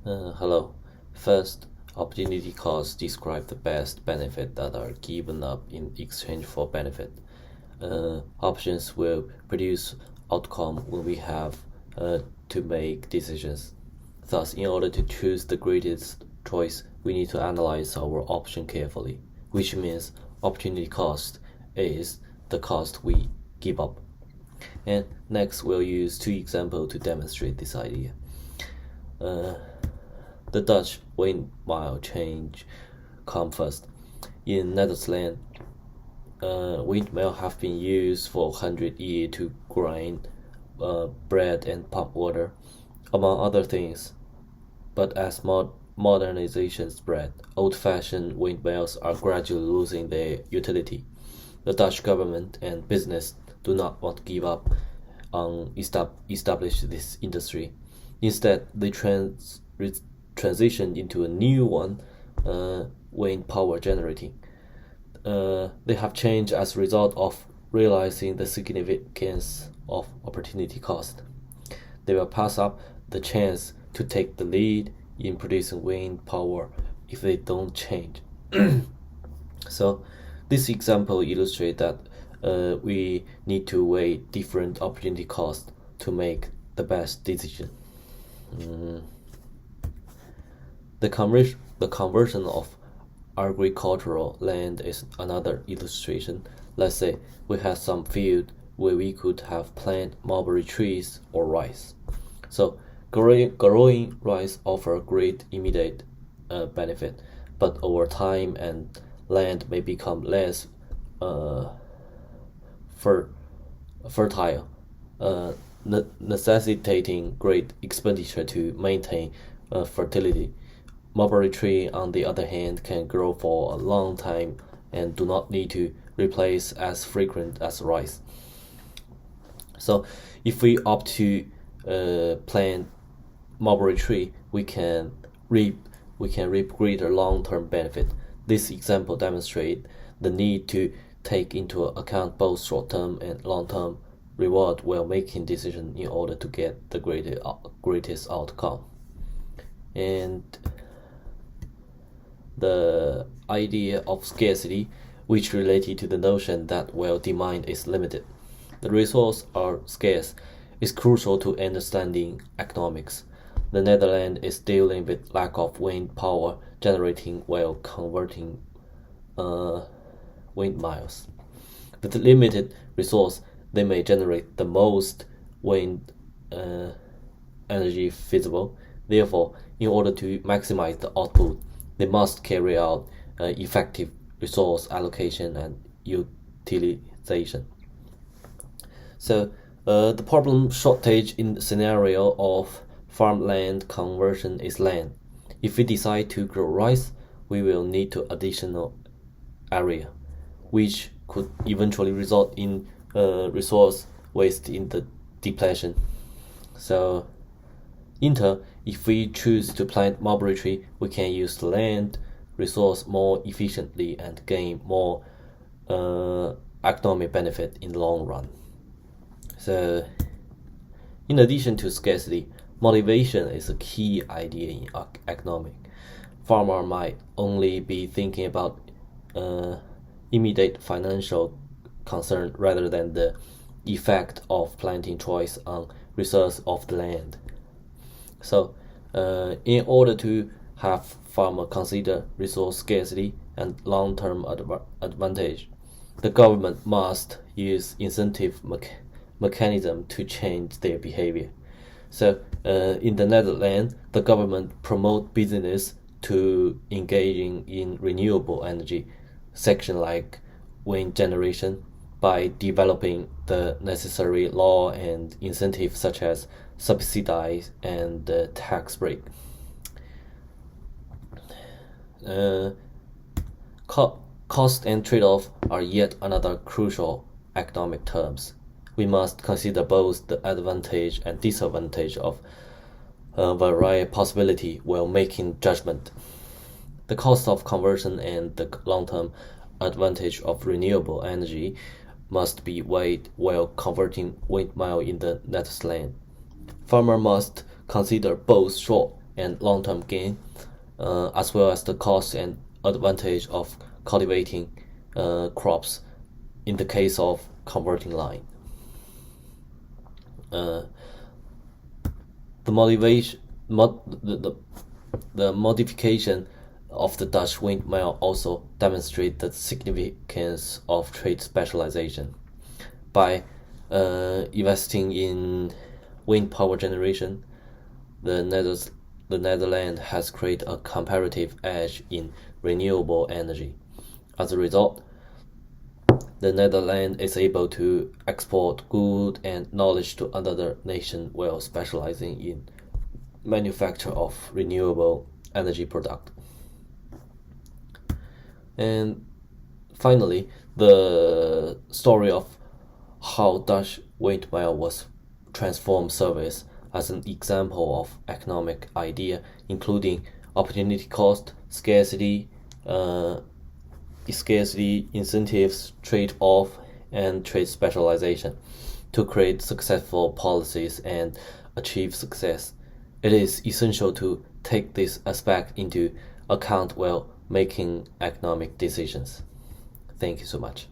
Hello. First, opportunity costs describe the best benefit that are given up in exchange for benefit. Options will produce outcome when we have to make decisions. Thus, in order to choose the greatest choice, we need to analyze our option carefully, which means opportunity cost is the cost we give up. And next, we'll use two examples to demonstrate this idea. The Dutch windmill change come first. In Netherlands, windmill have been used for 100 years to grind bread and pump water, among other things. But as modernization spread, old-fashioned windmills are gradually losing their utility. The Dutch government and business do not want to give up on establish this industry. Instead, they transition into a new one, wind power generating. They have changed as a result of realizing the significance of opportunity cost. They will pass up the chance to take the lead in producing wind power if they don't change. So, this example illustrates that we need to weigh different opportunity costs to make the best decision. The conversion of agricultural land is another illustration. Let's say we have some field where we could have planted mulberry trees or rice. So growing rice offers great immediate benefit, but over time and land may become less fertile, necessitating great expenditure to maintain fertility. Mulberry tree, on the other hand, can grow for a long time and do not need to replace as frequent as rice. So, if we opt to plant mulberry tree, we can reap greater long-term benefit. This example demonstrates the need to take into account both short-term and long-term reward while making decisions in order to get the greatest outcome. And the idea of scarcity, which related to the notion that while demand is limited, the resources are scarce, is crucial to understanding economics. The Netherlands is dealing with lack of wind power generating while converting windmills. With limited resource, they may generate the most wind energy feasible. Therefore, in order to maximize the output, they must carry out effective resource allocation and utilization. So, the problem shortage in the scenario of farmland conversion is land. If we decide to grow rice, we will need to additional area, which could eventually result in resource waste in the depletion. So, if we choose to plant mulberry tree, we can use the land resource more efficiently and gain more economic benefit in the long run. So, in addition to scarcity, motivation is a key idea in economics. Farmer might only be thinking about immediate financial concern rather than the effect of planting choice on resource of the land. So, in order to have farmer consider resource scarcity and long-term advantage, the government must use incentive mechanism to change their behavior. So, in the Netherlands, the government promote business to engaging in renewable energy, section like wind generation, by developing the necessary law and incentives such as subsidies and tax break. Cost and trade-off are yet another crucial economic terms. We must consider both the advantage and disadvantage of various possibility while making judgment. The cost of conversion and the long-term advantage of renewable energy must be weighed while converting windmill in the Netherlands. Farmer must consider both short and long-term gain, as well as the cost and advantage of cultivating crops in the case of converting line. The modification of the Dutch windmill also demonstrates the significance of trade specialization. By investing in wind power generation, the Netherlands has created a comparative edge in renewable energy. As a result, the Netherlands is able to export goods and knowledge to another nation while specializing in manufacture of renewable energy product. And finally, the story of how Dutch windmill was transformed service as an example of economic idea, including opportunity cost, scarcity, incentives, trade-off, and trade specialization to create successful policies and achieve success. It is essential to take this aspect into account while making economic decisions. Thank you so much.